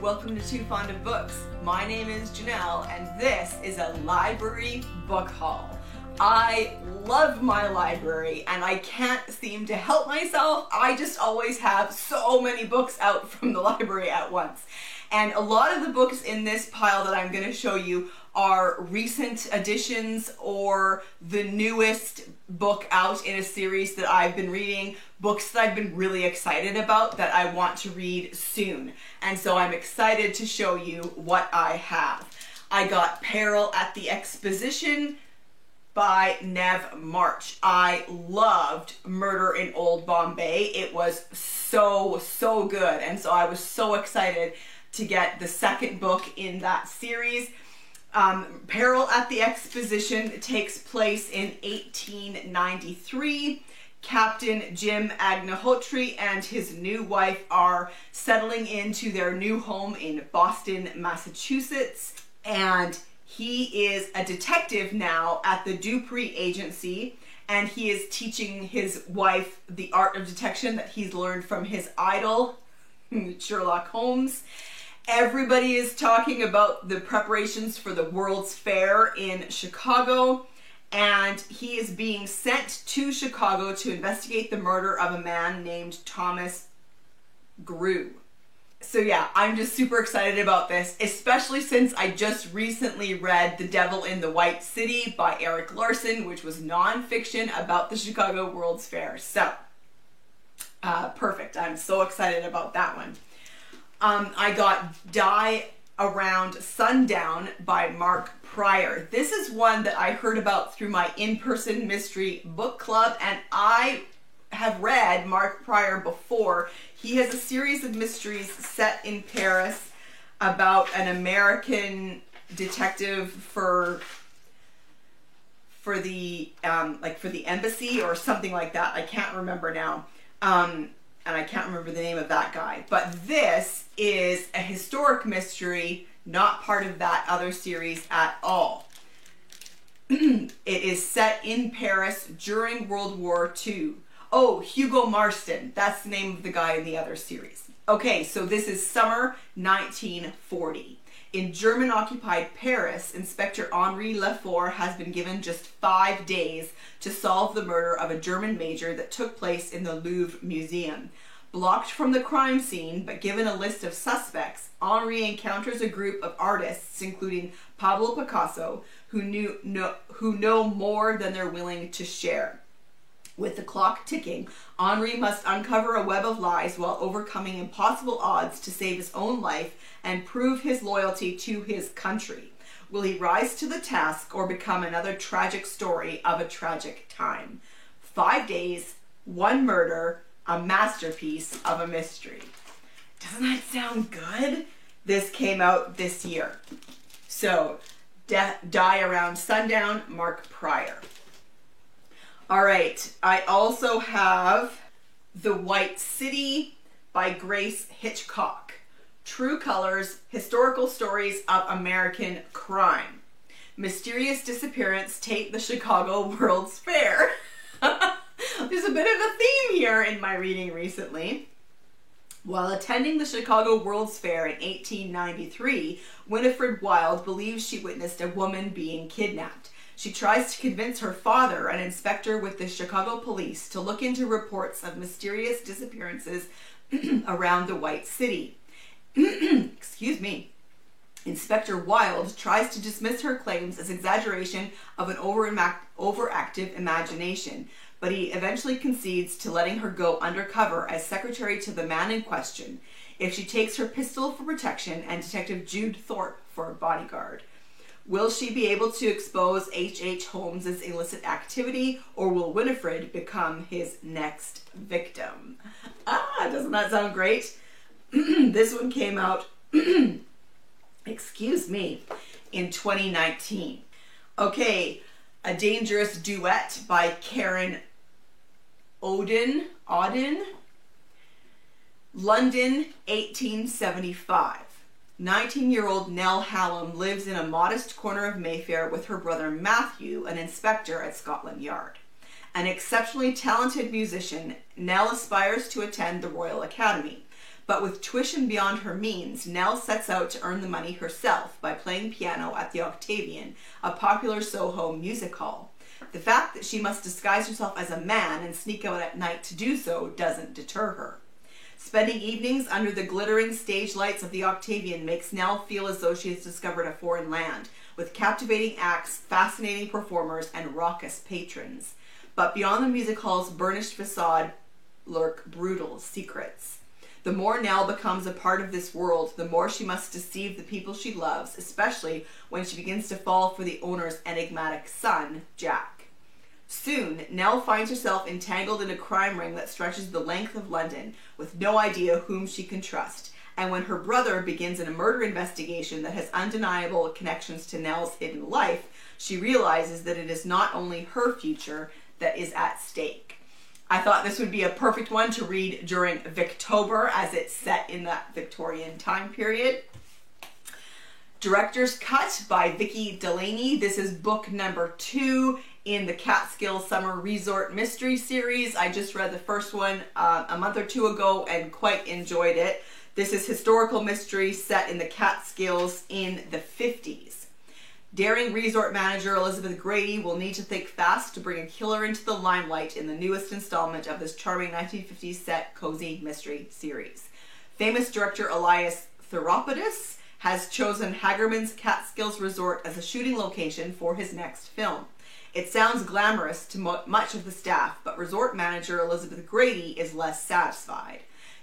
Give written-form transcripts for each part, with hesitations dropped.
Welcome to Too Fond of Books. My name is Janelle and this is a library book haul. I love my library and I can't seem to help myself. I just always have so many books out from the library at once. And a lot of the books in this pile that I'm going to show you are recent additions or the newest book out in a series that I've been reading, books that I've been really excited about that I want to read soon. And so I'm excited to show you what I have. I got Peril at the Exposition by Nev March. I loved Murder in Old Bombay. It was so good, and so I was so excited to get the second book in that series. Peril at the Exposition takes place in 1893. Captain Jim Agnihotri and his new wife are settling into their new home in Boston, Massachusetts, and he is a detective now at the Dupree Agency, and he is teaching his wife the art of detection that he's learned from his idol, Sherlock Holmes. Everybody is talking about the preparations for the World's Fair in Chicago, and he is being sent to Chicago to investigate the murder of a man named Thomas Grew. So yeah, I'm just super excited about this, especially since I just recently read The Devil in the White City by Erik Larson, which was nonfiction about the Chicago World's Fair. So, perfect. I'm so excited about that one. I got Die Around Sundown by Mark Pryor. This is one that I heard about through my in-person mystery book club, and I have read Mark Pryor before. He has a series of mysteries set in Paris about an American detective for the embassy or something like that. I can't remember now. And I can't remember the name of that guy. But this is a historic mystery, not part of that other series at all. It is set in Paris during World War II. Oh, Hugo Marston. That's the name of the guy in the other series. Okay, so this is summer 1940. In German-occupied Paris, Inspector Henri Lefort has been given just 5 days to solve the murder of a German major that took place in the Louvre Museum. Blocked from the crime scene, but given a list of suspects, Henri encounters a group of artists, including Pablo Picasso, who know more than they're willing to share. With the clock ticking, Henri must uncover a web of lies while overcoming impossible odds to save his own life and prove his loyalty to his country. Will he rise to the task or become another tragic story of a tragic time? 5 days, 1 murder, a masterpiece of a mystery. Doesn't that sound good? This came out this year. So, Die Around Sundown, Mark Pryor. All right, I also have The White City by Grace Hitchcock. True Colors, Historical Stories of American Crime. Mysterious disappearance take the Chicago World's Fair. There's a bit of a theme here in my reading recently. While attending the Chicago World's Fair in 1893, Winifred Wilde believes she witnessed a woman being kidnapped. She tries to convince her father, an inspector with the Chicago police, to look into reports of mysterious disappearances around the White City. Excuse me. Inspector Wilde tries to dismiss her claims as exaggeration of an overactive imagination, but he eventually concedes to letting her go undercover as secretary to the man in question, if she takes her pistol for protection and Detective Jude Thorpe for a bodyguard. Will she be able to expose H.H. Holmes's illicit activity, or will Winifred become his next victim? Doesn't that sound great? This one came out, excuse me, in 2019. Okay, A Dangerous Duet by Karen Auden, London, 1875. 19-year-old Nell Hallam lives in a modest corner of Mayfair with her brother Matthew, an inspector at Scotland Yard. An exceptionally talented musician, Nell aspires to attend the Royal Academy. But with tuition beyond her means, Nell sets out to earn the money herself by playing piano at the Octavian, a popular Soho music hall. The fact that she must disguise herself as a man and sneak out at night to do so doesn't deter her. Spending evenings under the glittering stage lights of the Octavian makes Nell feel as though she has discovered a foreign land, with captivating acts, fascinating performers, and raucous patrons. But beyond the music hall's burnished facade lurk brutal secrets. The more Nell becomes a part of this world, the more she must deceive the people she loves, especially when she begins to fall for the owner's enigmatic son, Jack. Soon, Nell finds herself entangled in a crime ring that stretches the length of London, with no idea whom she can trust. And when her brother begins a murder investigation that has undeniable connections to Nell's hidden life, she realizes that it is not only her future that is at stake. I thought this would be a perfect one to read during Victober, as it's set in that Victorian time period. Director's Cut by Vicky Delaney. This is book number 2 in the Catskill Summer Resort Mystery Series. I just read the first one a month or 2 ago and quite enjoyed it. This is historical mystery set in the Catskills in the 50s. Daring resort manager Elizabeth Grady will need to think fast to bring a killer into the limelight in the newest installment of this charming 1950s set cozy mystery series. Famous director Elias Theropoulos has chosen Hagerman's Catskills Resort as a shooting location for his next film. It sounds glamorous to much of the staff, but resort manager Elizabeth Grady is less satisfied.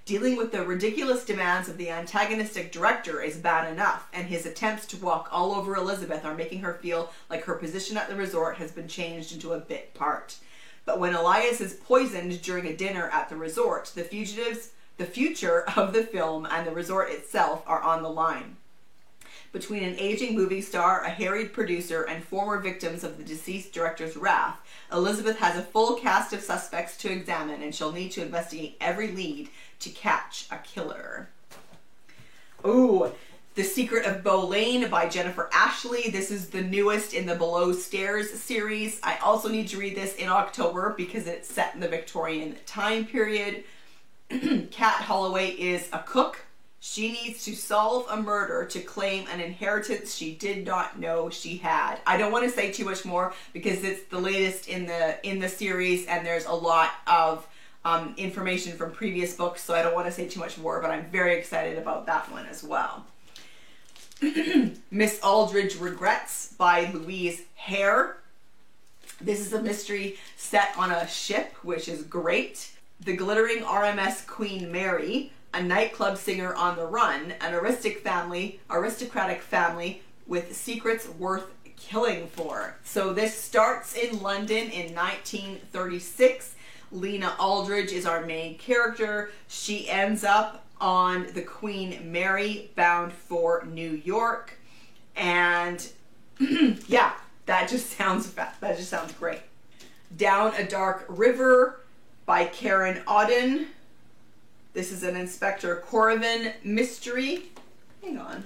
Dealing with the ridiculous demands of the antagonistic director is bad enough, and his attempts to walk all over Elizabeth are making her feel like her position at the resort has been changed into a bit part. But when Elias is poisoned during a dinner at the resort, the future of the film and the resort itself are on the line. Between an aging movie star, a harried producer, and former victims of the deceased director's wrath, Elizabeth has a full cast of suspects to examine, and she'll need to investigate every lead to catch a killer. Ooh, The Secret of Bow Lane by Jennifer Ashley. This is the newest in the Below Stairs series. I also need to read this in October because it's set in the Victorian time period. Kat Holloway is a cook. She needs to solve a murder to claim an inheritance she did not know she had. I don't want to say too much more because it's the latest in the series, and there's a lot of information from previous books, so I don't want to say too much more, but I'm very excited about that one as well. Miss Aldridge Regrets by Louise Hare. This is a mystery set on a ship, which is great. The glittering RMS Queen Mary, a nightclub singer on the run, an aristocratic family with secrets worth killing for. So this starts in London in 1936. Lena Aldridge is our main character. She ends up on the Queen Mary bound for New York. And yeah, that just sounds great. Down a Dark River by Karen Auden. This is an Inspector Corrigan mystery. Hang on.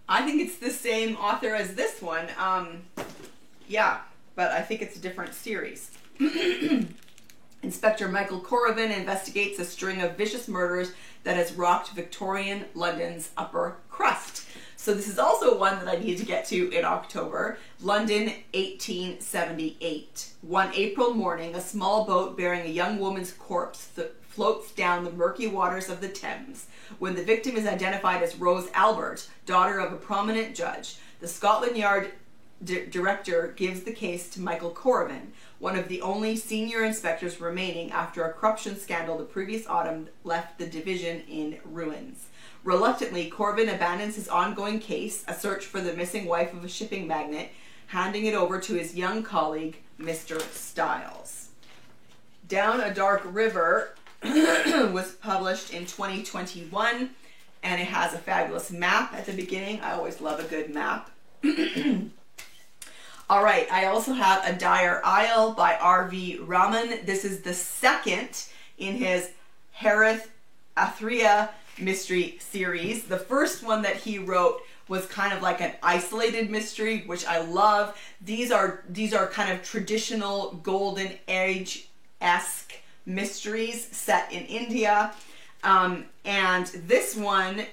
I think it's the same author as this one. Yeah, but I think it's a different series. Inspector Michael Corrigan investigates a string of vicious murders that has rocked Victorian London's upper crust. So this is also one that I need to get to in October. London, 1878. One April morning, a small boat bearing a young woman's corpse floats down the murky waters of the Thames. When the victim is identified as Rose Albert, daughter of a prominent judge, the Scotland Yard director gives the case to Michael Corrigan, one of the only senior inspectors remaining after a corruption scandal the previous autumn left the division in ruins. Reluctantly, Corrigan abandons his ongoing case, a search for the missing wife of a shipping magnate, handing it over to his young colleague, Mr. Styles. Down a Dark River was published in 2021, and it has a fabulous map at the beginning. I always love a good map. All right, I also have A Dire Isle by R.V. Raman. This is the second in his Harith Athria mystery series. The first one that he wrote was kind of like an isolated mystery, which I love. These are kind of traditional golden age esque mysteries set in India. And this one,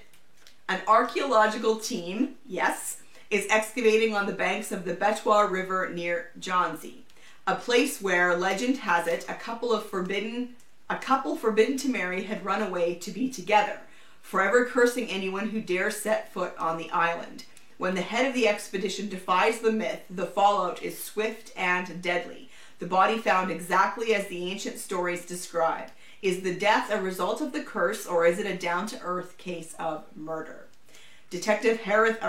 an archaeological team, yes, is excavating on the banks of the Betwa River near Jhansi, a place where, legend has it, a couple forbidden to marry had run away to be together, forever cursing anyone who dares set foot on the island. When the head of the expedition defies the myth, the fallout is swift and deadly. The body found exactly as the ancient stories describe. Is the death a result of the curse, or is it a down-to-earth case of murder? Detective Harith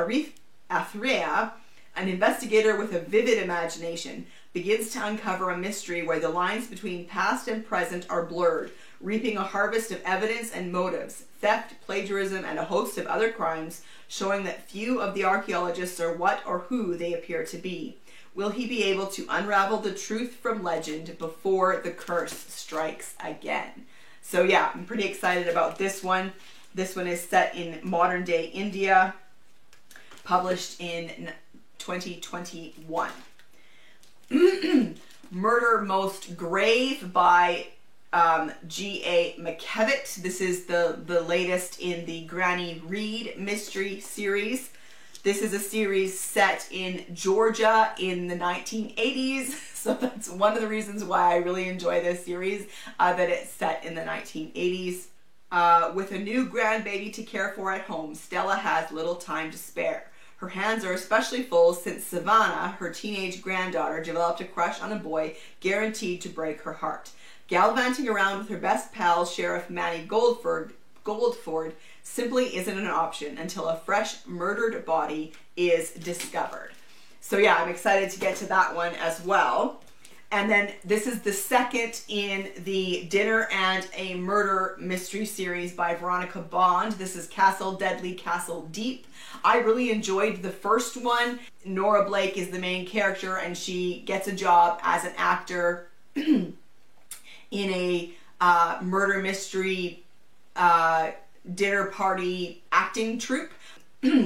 Athrea, an investigator with a vivid imagination, begins to uncover a mystery where the lines between past and present are blurred, reaping a harvest of evidence and motives, theft, plagiarism, and a host of other crimes, showing that few of the archaeologists are what or who they appear to be. Will he be able to unravel the truth from legend before the curse strikes again? So yeah, I'm pretty excited about this one. This one is set in modern day India, published in 2021. Murder Most Grave by G.A. McKevitt. This is the latest in the Granny Reed mystery series. This is a series set in Georgia in the 1980s, so that's one of the reasons why I really enjoy this series, that it's set in the 1980s. With a new grandbaby to care for at home, Stella has little time to spare. Her hands are especially full since Savannah, her teenage granddaughter, developed a crush on a boy guaranteed to break her heart. Gallivanting around with her best pal, Sheriff Manny Goldford, simply isn't an option until a fresh murdered body is discovered. So yeah, I'm excited to get to that one as well. And then this is the second in the Dinner and a Murder mystery series by Veronica Bond. This is Castle Deadly, Castle Deep. I really enjoyed the first one. Nora Blake is the main character, and she gets a job as an actor in a murder mystery dinner party acting troupe.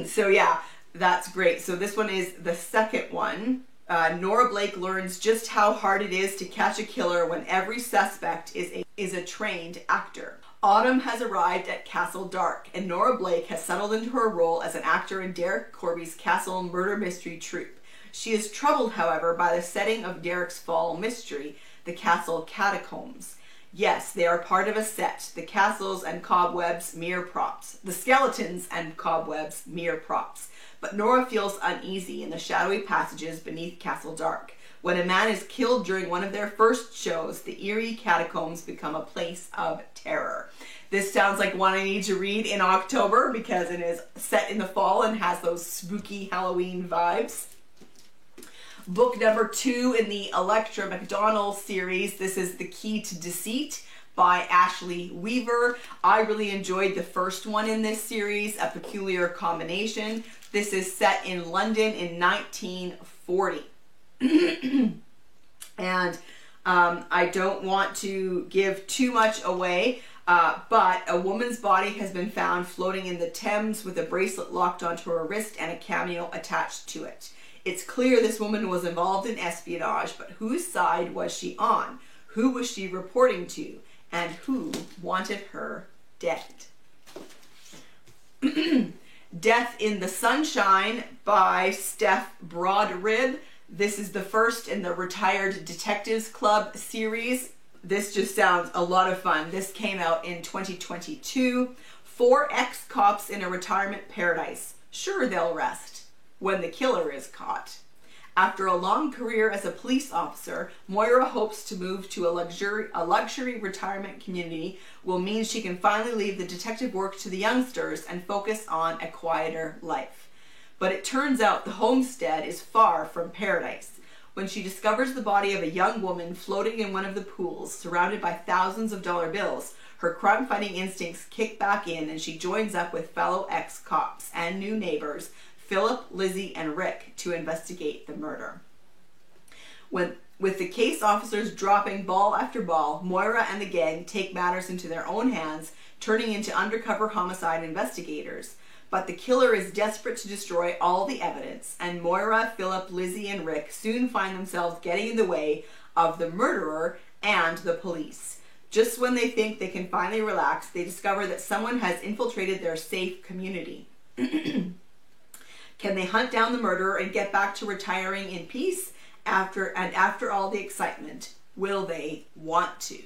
So yeah, that's great. So this one is the second one. Nora Blake learns just how hard it is to catch a killer when every suspect is a trained actor. Autumn has arrived at Castle Dark, and Nora Blake has settled into her role as an actor in Derek Corby's Castle murder mystery troupe. She is troubled, however, by the setting of Derek's fall mystery, the Castle Catacombs. Yes, they are part of a set. The castles and cobwebs, mere props. The skeletons and cobwebs, mere props. But Nora feels uneasy in the shadowy passages beneath Castle Dark. When a man is killed during one of their first shows, the eerie catacombs become a place of terror. This sounds like one I need to read in October because it is set in the fall and has those spooky Halloween vibes. Book number 2 in the Electra McDonald series. This is The Key to Deceit by Ashley Weaver. I really enjoyed the first one in this series, A Peculiar Combination. This is set in London in 1940. And I don't want to give too much away, but a woman's body has been found floating in the Thames with a bracelet locked onto her wrist and a cameo attached to it. It's clear this woman was involved in espionage, but whose side was she on? Who was she reporting to? And who wanted her dead? Death in the Sunshine by Steph Broadrib. This is the first in the Retired Detectives Club series. This just sounds a lot of fun. This came out in 2022. 4 ex-cops in a retirement paradise. Sure, they'll rest when the killer is caught. After a long career as a police officer, Moira hopes to move to a luxury retirement community will mean she can finally leave the detective work to the youngsters and focus on a quieter life. But it turns out the homestead is far from paradise. When she discovers the body of a young woman floating in one of the pools, surrounded by thousands of dollar bills, her crime-fighting instincts kick back in and she joins up with fellow ex-cops and new neighbors, Philip, Lizzie, and Rick, to investigate the murder. With the case officers dropping ball after ball, Moira and the gang take matters into their own hands, turning into undercover homicide investigators. But the killer is desperate to destroy all the evidence, and Moira, Philip, Lizzie, and Rick soon find themselves getting in the way of the murderer and the police. Just when they think they can finally relax, they discover that someone has infiltrated their safe community. Can they hunt down the murderer and get back to retiring in peace? After all the excitement, will they want to?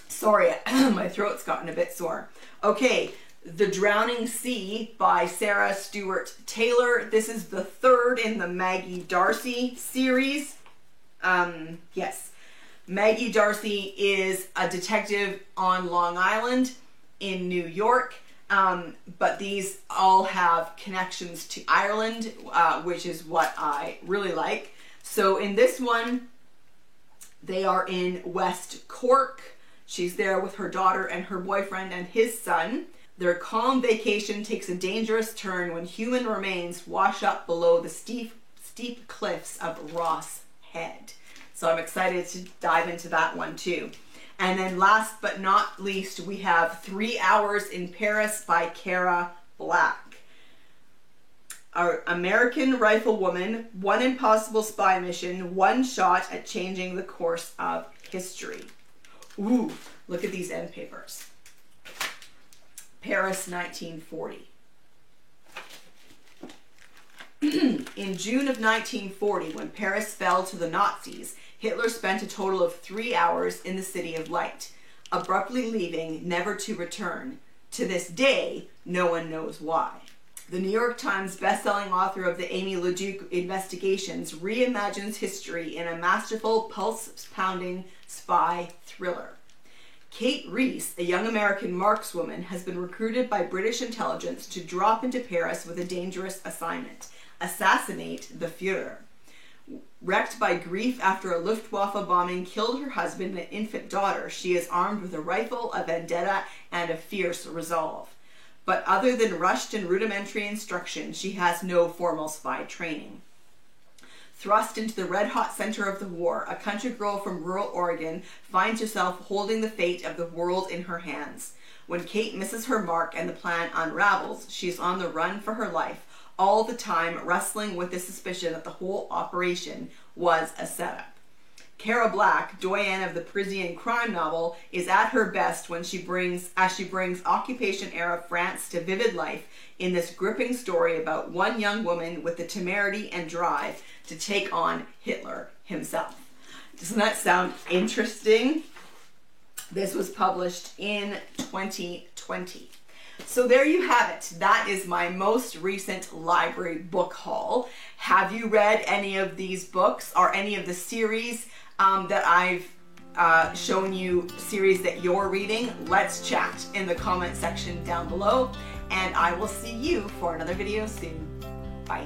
Sorry, my throat's gotten a bit sore. Okay, The Drowning Sea by Sarah Stewart Taylor. This is the third in the Maggie D'Arcy series. Yes, Maggie D'Arcy is a detective on Long Island in New York. But these all have connections to Ireland, which is what I really like. So in this one, they are in West Cork. She's there with her daughter and her boyfriend and his son. Their calm vacation takes a dangerous turn when human remains wash up below the steep cliffs of Ross Head. So I'm excited to dive into that one too. And then last but not least, we have 3 Hours in Paris by Cara Black. Our American riflewoman, one impossible spy mission, one shot at changing the course of history. Ooh, look at these end papers. Paris, 1940. In June of 1940, when Paris fell to the Nazis, Hitler spent a total of 3 hours in the City of Light, abruptly leaving, never to return. To this day, no one knows why. The New York Times bestselling author of the Amy LeDuc investigations reimagines history in a masterful, pulse-pounding spy thriller. Kate Reese, a young American markswoman, has been recruited by British intelligence to drop into Paris with a dangerous assignment: assassinate the Führer. Wrecked by grief after a Luftwaffe bombing killed her husband and infant daughter, she is armed with a rifle, a vendetta, and a fierce resolve. But other than rushed and rudimentary instruction, she has no formal spy training. Thrust into the red-hot center of the war, a country girl from rural Oregon finds herself holding the fate of the world in her hands. When Kate misses her mark and the plan unravels, she's on the run for her life, all the time wrestling with the suspicion that the whole operation was a setup. Cara Black, doyenne of the Parisian crime novel, is at her best when she brings occupation-era France to vivid life in this gripping story about one young woman with the temerity and drive to take on Hitler himself. Doesn't that sound interesting? This was published in 2020. So there you have it. That is my most recent library book haul. Have you read any of these books or any of the series that I've shown you, series that you're reading? Let's chat in the comment section down below, and I will see you for another video soon. Bye.